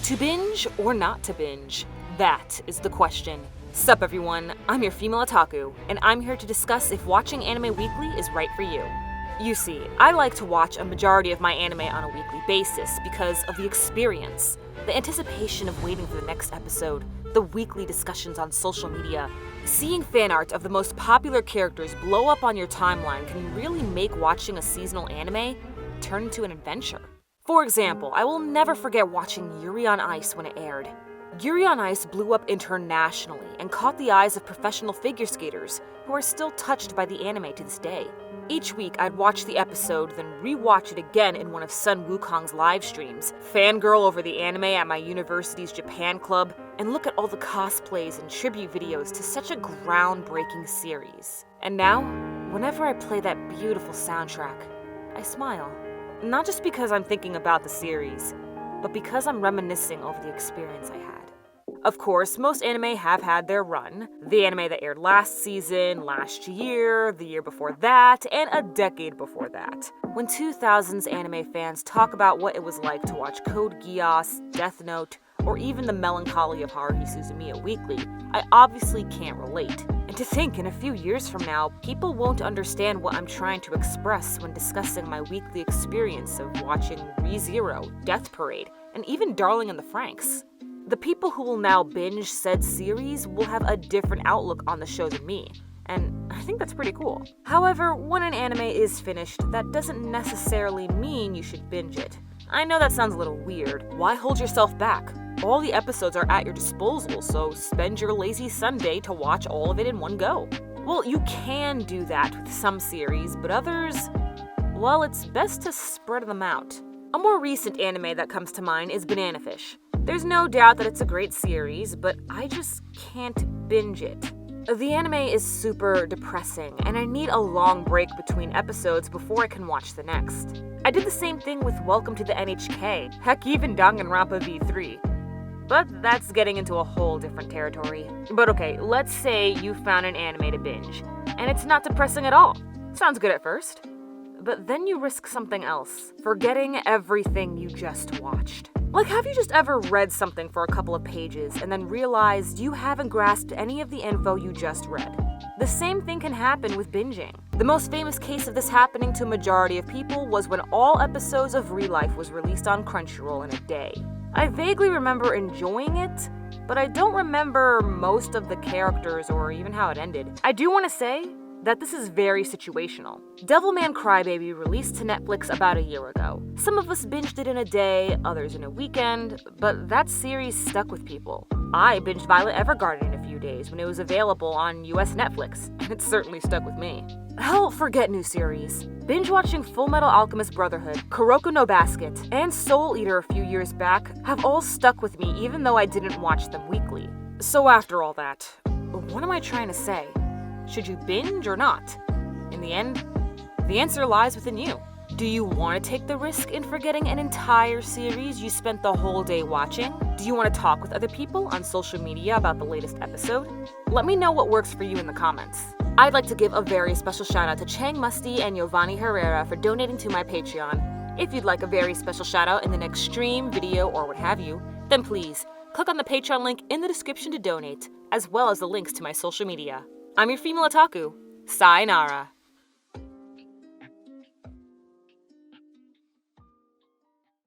To binge or not to binge? That is the question. Sup everyone, I'm your female otaku, and I'm here to discuss if watching anime weekly is right for you. You see, I like to watch a majority of my anime on a weekly basis because of the experience, the anticipation of waiting for the next episode, the weekly discussions on social media. Seeing fan art of the most popular characters blow up on your timeline can really make watching a seasonal anime turn into an adventure. For example, I will never forget watching Yuri on Ice when it aired. Yuri on Ice blew up internationally and caught the eyes of professional figure skaters who are still touched by the anime to this day. Each week, I'd watch the episode, then rewatch it again in one of Sun Wukong's live streams, fangirl over the anime at my university's Japan club, and look at all the cosplays and tribute videos to such a groundbreaking series. And now, whenever I play that beautiful soundtrack, I smile. Not just because I'm thinking about the series, but because I'm reminiscing over the experience I had. Of course, most anime have had their run. The anime that aired last season, last year, the year before that, and a decade before that. When 2000s anime fans talk about what it was like to watch Code Geass, Death Note, or even the Melancholy of Haruhi Suzumiya weekly, I obviously can't relate. And to think, in a few years from now, people won't understand what I'm trying to express when discussing my weekly experience of watching ReZero, Death Parade, and even Darling in the Franxx. The people who will now binge said series will have a different outlook on the show than me, and I think that's pretty cool. However, when an anime is finished, that doesn't necessarily mean you should binge it. I know that sounds a little weird. Why hold yourself back? All the episodes are at your disposal, so spend your lazy Sunday to watch all of it in one go. Well, you can do that with some series, but others, well, it's best to spread them out. A more recent anime that comes to mind is Banana Fish. There's no doubt that it's a great series, but I just can't binge it. The anime is super depressing, and I need a long break between episodes before I can watch the next. I did the same thing with Welcome to the NHK, heck even Danganronpa V3. But that's getting into a whole different territory. But okay, let's say you found an anime to binge, and it's not depressing at all. Sounds good at first. But then you risk something else, forgetting everything you just watched. Like, have you just ever read something for a couple of pages and then realized you haven't grasped any of the info you just read? The same thing can happen with binging. The most famous case of this happening to a majority of people was when all episodes of ReLife was released on Crunchyroll in a day. I vaguely remember enjoying it, but I don't remember most of the characters or even how it ended. I do want to say that this is very situational. Devilman Crybaby released to Netflix about a year ago. Some of us binged it in a day, others in a weekend, but that series stuck with people. I binged Violet Evergarden in a few days when it was available on US Netflix, and it certainly stuck with me. Hell, forget new series. Binge-watching Fullmetal Alchemist Brotherhood, Kuroko No Basket, and Soul Eater a few years back have all stuck with me even though I didn't watch them weekly. So after all that, what am I trying to say? Should you binge or not? In the end, the answer lies within you. Do you want to take the risk in forgetting an entire series you spent the whole day watching? Do you want to talk with other people on social media about the latest episode? Let me know what works for you in the comments. I'd like to give a very special shout out to Chang Musty and Giovanni Herrera for donating to my Patreon. If you'd like a very special shout out in the next stream, video, or what have you, then please click on the Patreon link in the description to donate, as well as the links to my social media. I'm your female otaku. Sayonara.